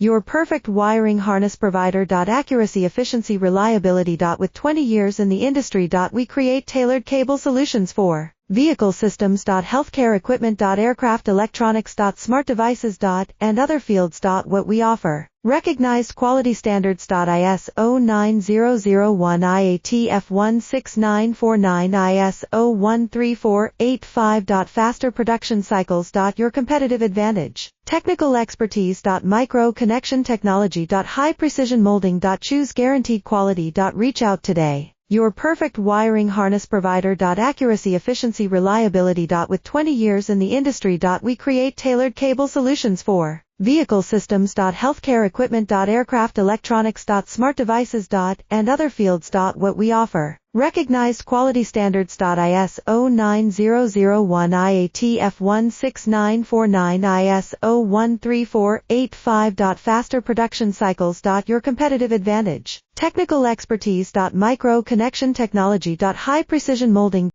Your perfect wiring harness provider. Accuracy, efficiency, reliability. With 20 years in the industry. We create tailored cable solutions for vehicle systems. Healthcare equipment. Aircraft electronics. Smart devices. And other fields. What we offer. Recognized quality standards. ISO 9001 IATF 16949 ISO 13485. Faster production cycles. Your competitive advantage. Technical expertise. Micro connection technology. High precision molding. Choose guaranteed quality. Reach out today. Your perfect wiring harness provider. Accuracy, efficiency, reliability. With 20 years in the industry. We create tailored cable solutions for vehicle systems. Healthcare equipment. Aircraft electronics. Smart devices. And other fields. What we offer. Recognized quality standards. ISO 9001 IATF 16949 ISO 13485. Faster production cycles. Your competitive advantage. Technical expertise. Micro connection technology. High precision molding.